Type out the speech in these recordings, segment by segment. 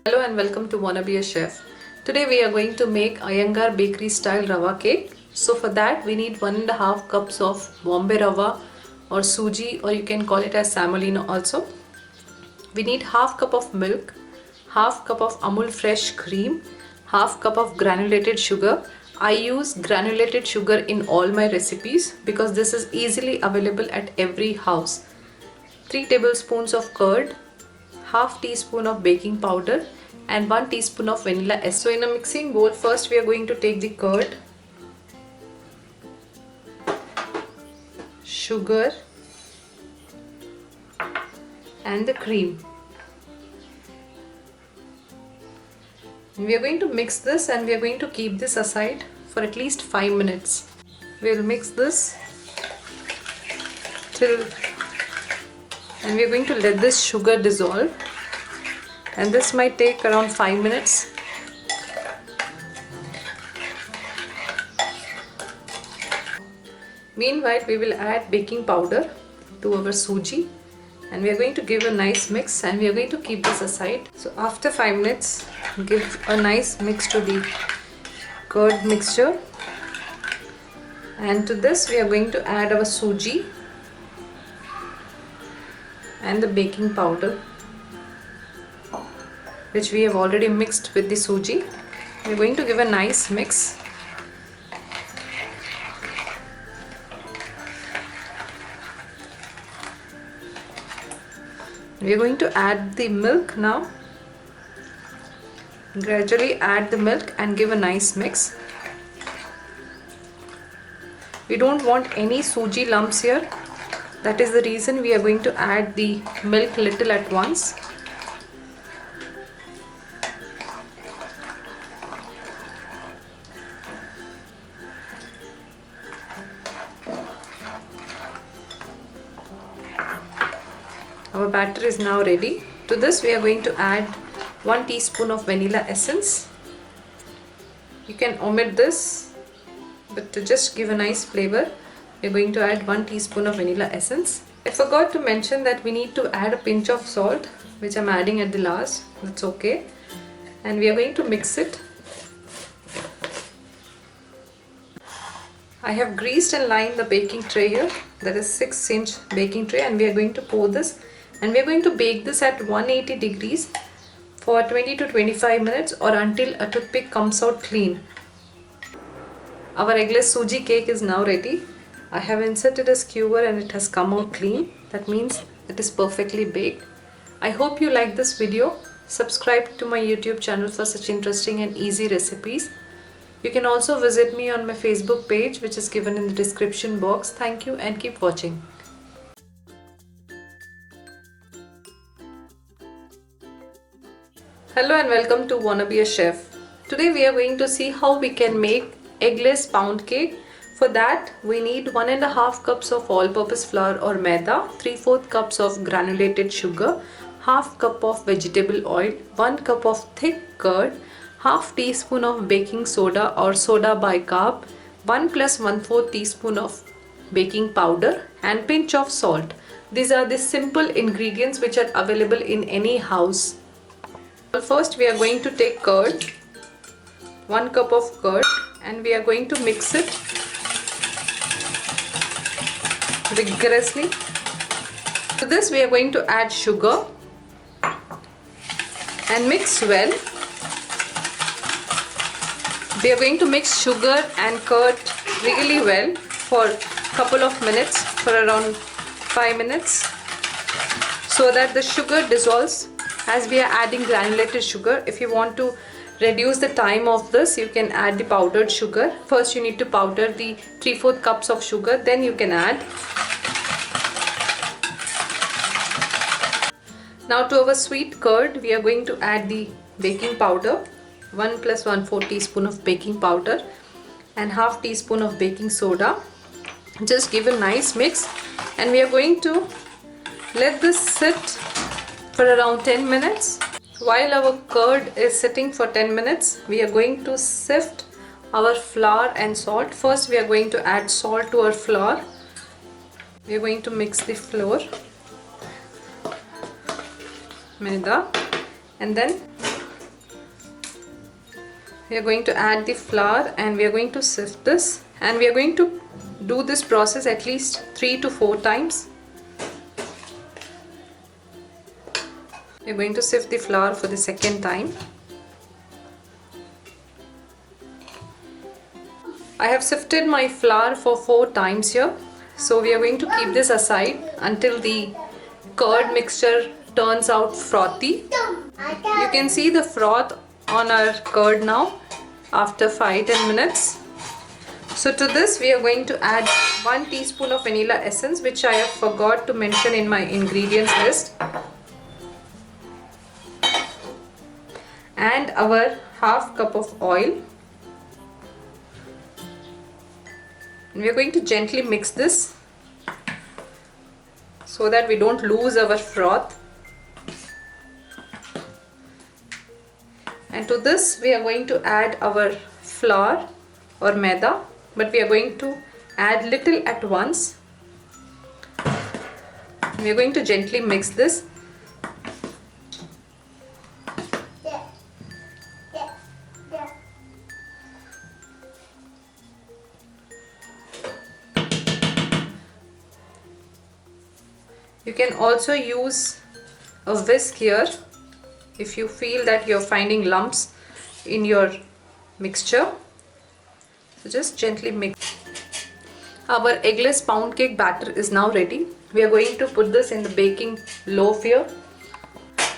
Hello and welcome to Wanna Be a Chef. Today we are going to make Iyengar bakery style rava cake. So for that we need 1.5 cups of Bombay rava or suji, or you can call it as semolina also. We need half cup of milk, half cup of Amul fresh cream, half cup of granulated sugar. I use granulated sugar in all my recipes because this is easily available at every house. 3 tablespoons of curd, half teaspoon of baking powder and 1 teaspoon of vanilla essence. So in a mixing bowl, first we are going to take the curd, sugar and the cream. We are going to mix this and we are going to keep this aside for at least 5 minutes. We will mix this and we are going to let this sugar dissolve, and this might take around 5 minutes. Meanwhile, we will add baking powder to our suji and we are going to give a nice mix and we are going to keep this aside. So after 5 minutes, give a nice mix to the curd mixture, and to this we are going to add our suji and the baking powder, which we have already mixed with the suji. We are going to give a nice mix. We are going to add the milk now. Gradually add the milk and give a nice mix. We don't want any suji lumps here. That is the reason we are going to add the milk little at once. Our batter is now ready. To this we are going to add 1 teaspoon of vanilla essence. You can omit this, but to just give a nice flavor, we are going to add 1 teaspoon of vanilla essence. I forgot to mention that we need to add a pinch of salt, which I am adding at the last. That's okay. And we are going to mix it. I have greased and lined the baking tray here. That is 6-inch baking tray, and we are going to pour this. And we are going to bake this at 180 degrees for 20 to 25 minutes or until a toothpick comes out clean. Our eggless suji cake is now ready. I have inserted a skewer and it has come out clean. That means it is perfectly baked. I hope you like this video. Subscribe to my YouTube channel for such interesting and easy recipes. You can also visit me on my Facebook page, which is given in the description box. Thank you and keep watching. Hello and welcome to Wanna Be a Chef. Today we are going to see how we can make eggless pound cake. For that we need 1.5 cups of all-purpose flour or maida, 3/4 cups of granulated sugar, half cup of vegetable oil, 1 cup of thick curd, half teaspoon of baking soda or soda bicarb, 1 + 1/4 teaspoon of baking powder and pinch of salt. These are the simple ingredients which are available in any house. First we are going to take curd, 1 cup of curd, and we are going to mix it vigorously. To this we are going to add sugar and mix well. We are going to mix sugar and curd really well for a couple of minutes, for around 5 minutes, so that the sugar dissolves as we are adding granulated sugar. If you want to reduce the time of this, you can add the powdered sugar. First you need to powder the 3/4 cups of sugar, then you can add. Now to our sweet curd, we are going to add the baking powder, 1 + 1/4 teaspoon of baking powder and half teaspoon of baking soda. Just give a nice mix and we are going to let this sit for around 10 minutes. While our curd is sitting for 10 minutes, we are going to sift our flour and salt. First we are going to add salt to our flour. We are going to mix the flour, maida, and then We are going to add the flour and we are going to sift this, and we are going to do this process at least 3 to 4 times. We are going to sift the flour for the second time. I have sifted my flour for 4 times here. So we are going to keep this aside until the curd mixture turns out frothy. You can see the froth on our curd now after 5-10 minutes. So to this we are going to add 1 teaspoon of vanilla essence, which I have forgot to mention in my ingredients list, and our half cup of oil. And we are going to gently mix this so that we don't lose our froth. And to this we are going to add our flour or maida, but we are going to add little at once. We are going to gently mix this. You can also use a whisk here if you feel that you're finding lumps in your mixture. So just gently mix. Our eggless pound cake batter is now ready. We are going to put this in the baking loaf here.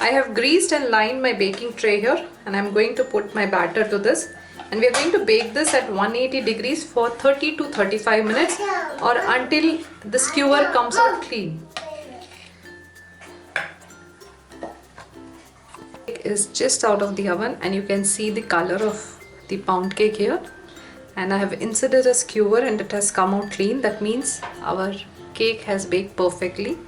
I have greased and lined my baking tray here, and I'm going to put my batter to this, and we are going to bake this at 180 degrees for 30 to 35 minutes or until the skewer comes out clean. Is just out of the oven, and you can see the color of the pound cake here, and I have inserted a skewer and it has come out clean. That means our cake has baked perfectly.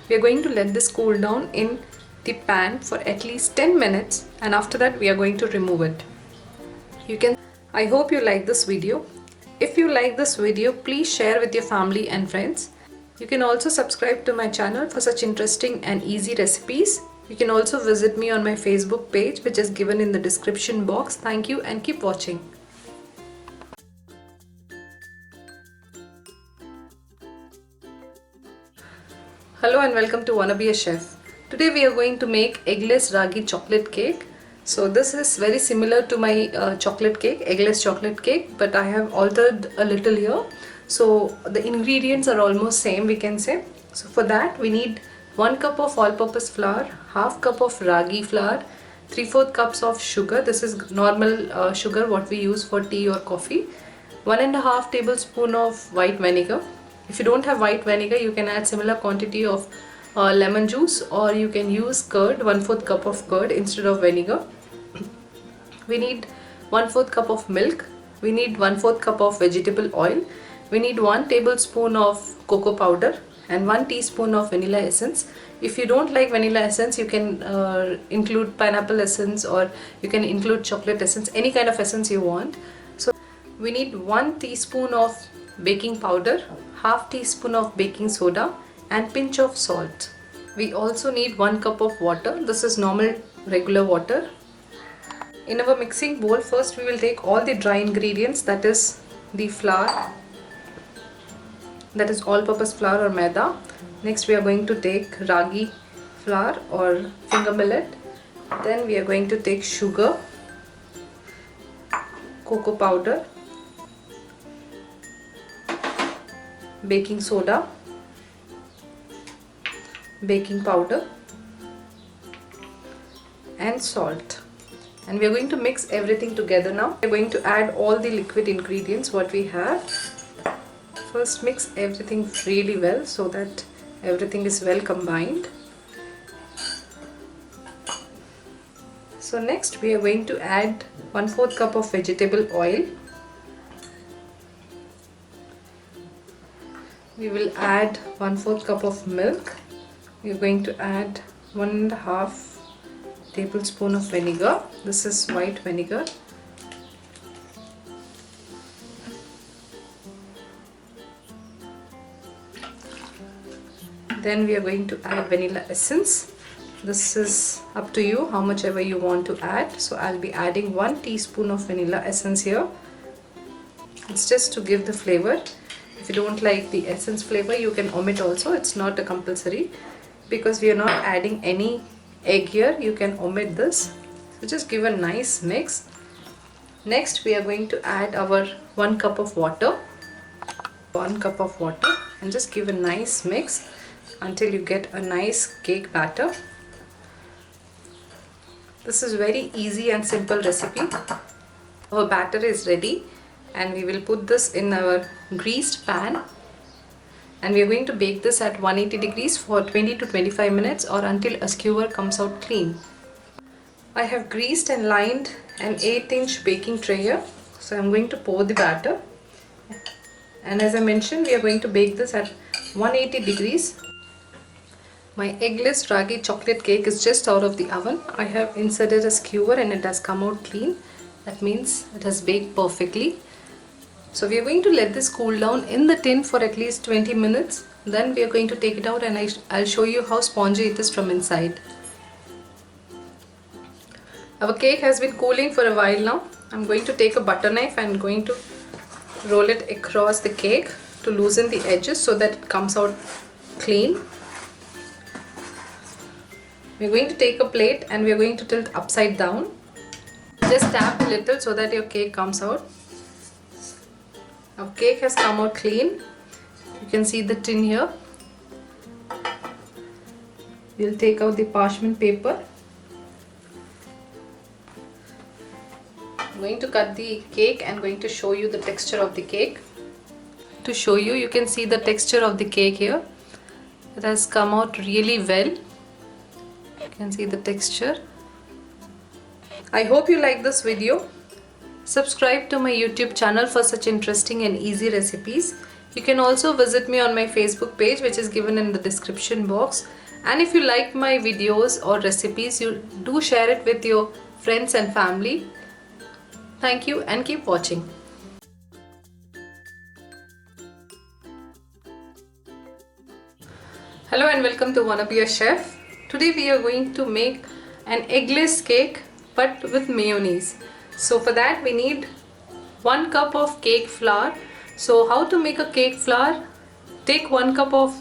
We are going to let this cool down in the pan for at least 10 minutes, and after that we are going to remove it. I hope you like this video. If you like this video, please share with your family and friends. You can also subscribe to my channel for such interesting and easy recipes. You can also visit me on my Facebook page, which is given in the description box. Thank you and keep watching. Hello and welcome to Wanna Be a Chef. Today we are going to make eggless ragi chocolate cake. So this is very similar to my chocolate cake, eggless chocolate cake, but I have altered a little here. So the ingredients are almost same, we can say. So for that we need 1 cup of all-purpose flour, half cup of ragi flour, 3/4 cups of sugar. This is normal sugar what we use for tea or coffee. 1.5 tablespoon of white vinegar. If you don't have white vinegar, you can add similar quantity of lemon juice, or you can use curd, 1/4 cup of curd instead of vinegar. We need 1/4 cup of milk. We need 1/4 cup of vegetable oil. We need 1 tablespoon of cocoa powder and 1 teaspoon of vanilla essence. If you don't like vanilla essence, you can include pineapple essence, or you can include chocolate essence, any kind of essence you want. So we need 1 teaspoon of baking powder, half teaspoon of baking soda, and pinch of salt. We also need 1 cup of water. This is normal regular water. In our mixing bowl, first we will take all the dry ingredients, that is the flour, that is all-purpose flour or maida. Next we are going to take ragi flour or finger millet. Then we are going to take sugar, cocoa powder, baking soda, baking powder, and salt. And we are going to mix everything together now. We are going to add all the liquid ingredients what we have. First mix everything really well so that everything is well combined. So next we are going to add 1/4 cup of vegetable oil. We will add 1/4 cup of milk. We are going to add 1.5 tablespoon of vinegar. This is white vinegar. Then we are going to add vanilla essence. This is up to you how much ever you want to add. So I'll be adding 1 teaspoon of vanilla essence here. It's just to give the flavor. If you don't like the essence flavor, you can omit also. It's not a compulsory because we are not adding any egg here. You can omit this. So just give a nice mix. Next we are going to add our 1 cup of water. 1 cup of water, and just give a nice mix until you get a nice cake batter. This is very easy and simple recipe. Our batter is ready and we will put this in our greased pan, and we are going to bake this at 180 degrees for 20 to 25 minutes or until a skewer comes out clean. I have greased and lined an 8-inch baking tray here. So I'm going to pour the batter, and as I mentioned, we are going to bake this at 180 degrees. My eggless ragi chocolate cake is just out of the oven. I have inserted a skewer and it has come out clean. That means it has baked perfectly. So we are going to let this cool down in the tin for at least 20 minutes. Then we are going to take it out and I'll show you how spongy it is from inside. Our cake has been cooling for a while now. I'm going to take a butter knife and going to roll it across the cake to loosen the edges so that it comes out clean. We're going to take a plate and we're going to tilt upside down. Just tap a little so that your cake comes out. Our cake has come out clean. You can see the tin here. We'll take out the parchment paper. I'm going to cut the cake and going to show you the texture of the cake. To show you, you can see the texture of the cake here. It has come out really well. You can see the texture. I hope you like this video. Subscribe to my YouTube channel for such interesting and easy recipes. You can also visit me on my Facebook page, which is given in the description box. And if you like my videos or recipes, you do share it with your friends and family. Thank you and keep watching. Hello and welcome to Wanna Be a Chef. Today we are going to make an eggless cake but with mayonnaise. So for that we need 1 cup of cake flour. So how to make a cake flour? Take 1 cup of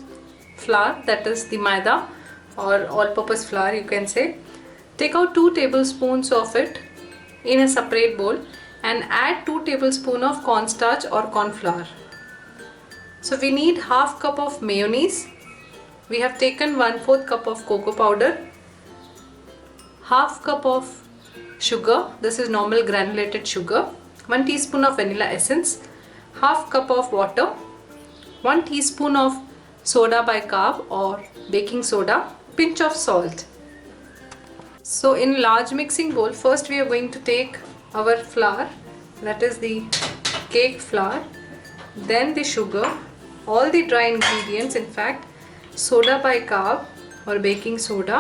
flour, that is the maida or all-purpose flour you can say. Take out 2 tablespoons of it in a separate bowl and add 2 tablespoons of cornstarch or corn flour. So we need half cup of mayonnaise. We have taken 1/4 cup of cocoa powder, half cup of sugar, this is normal granulated sugar, 1 teaspoon of vanilla essence, half cup of water, 1 teaspoon of soda bicarb or baking soda, pinch of salt. So in large mixing bowl, first we are going to take our flour, that is the cake flour, then the sugar, all the dry ingredients, in fact, soda bicarb or baking soda,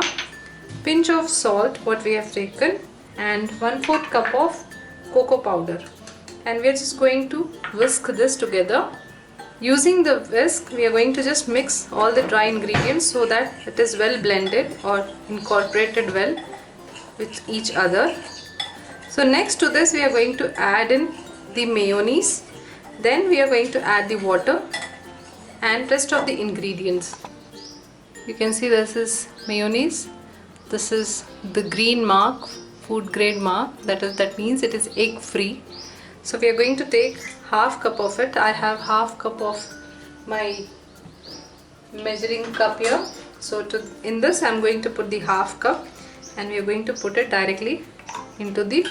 pinch of salt what we have taken, and 1/4 cup of cocoa powder, and we are just going to whisk this together. Using the whisk we are going to just mix all the dry ingredients so that it is well blended or incorporated well with each other. So next to this we are going to add in the mayonnaise, then we are going to add the water and rest of the ingredients. You can see this is mayonnaise, this is the green mark, food grade mark, that means it is egg free. So we are going to take half cup of it. I have half cup of my measuring cup here. So in this I am going to put the half cup and we are going to put it directly into the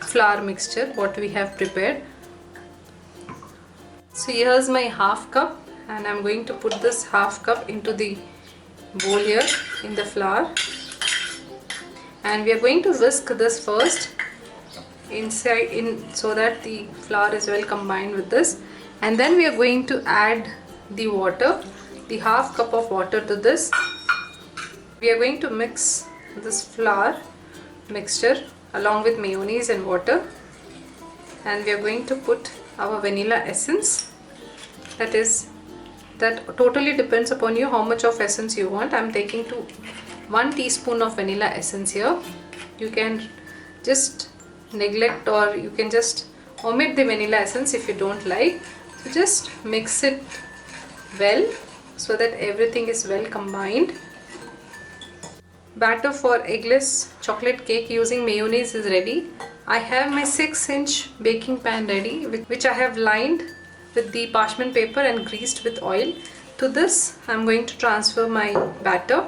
flour mixture what we have prepared. So here's my half cup and I'm going to put this half cup into the bowl here in the flour, and we are going to whisk this first so that the flour is well combined with this, and then we are going to add the water, the half cup of water to this. We are going to mix this flour mixture along with mayonnaise and water, and we are going to put our vanilla essence. That totally depends upon you how much of essence you want. I'm taking 1 teaspoon of vanilla essence here. You can just neglect or you can just omit the vanilla essence if you don't like. So just mix it well so that everything is well combined. Batter for eggless chocolate cake using mayonnaise is ready. I have my 6-inch baking pan ready, which I have lined with the parchment paper and greased with oil. To this I am going to transfer my batter.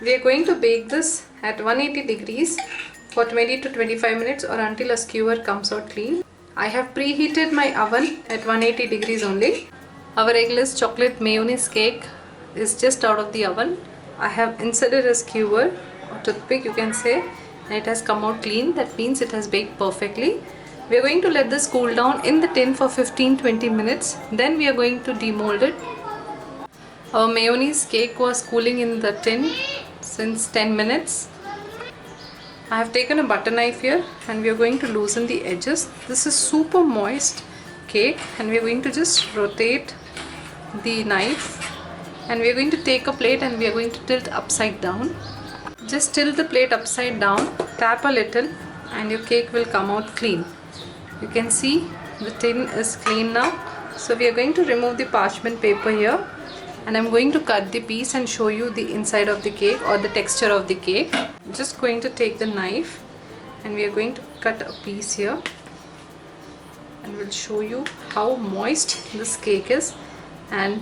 We are going to bake this at 180 degrees for 20 to 25 minutes or until a skewer comes out clean. I have preheated my oven at 180 degrees only. Our eggless chocolate mayonnaise cake is just out of the oven. I have inserted a skewer or toothpick, you can say, and it has come out clean. That means it has baked perfectly. We are going to let this cool down in the tin for 15-20 minutes. Then we are going to demold it. Our mayonnaise cake was cooling in the tin since 10 minutes. I have taken a butter knife here and we are going to loosen the edges. This is super moist cake and we are going to just rotate the knife. And we are going to take a plate and we are going to tilt upside down. Just tilt the plate upside down, tap a little and your cake will come out clean. You can see the tin is clean now. So we are going to remove the parchment paper here and I am going to cut the piece and show you the inside of the cake or the texture of the cake. I'm just going to take the knife and we are going to cut a piece here and we'll show you how moist this cake is. And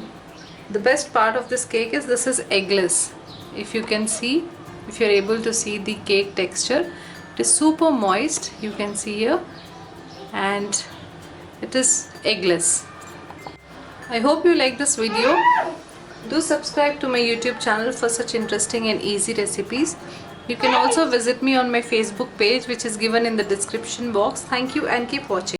the best part of this cake is this is eggless. If you can see, if you're able to see the cake texture, it is super moist, you can see here, and it is eggless. I hope you like this video. Do subscribe to my YouTube channel for such interesting and easy recipes. You can also visit me on my Facebook page, which is given in the description box. Thank you and keep watching.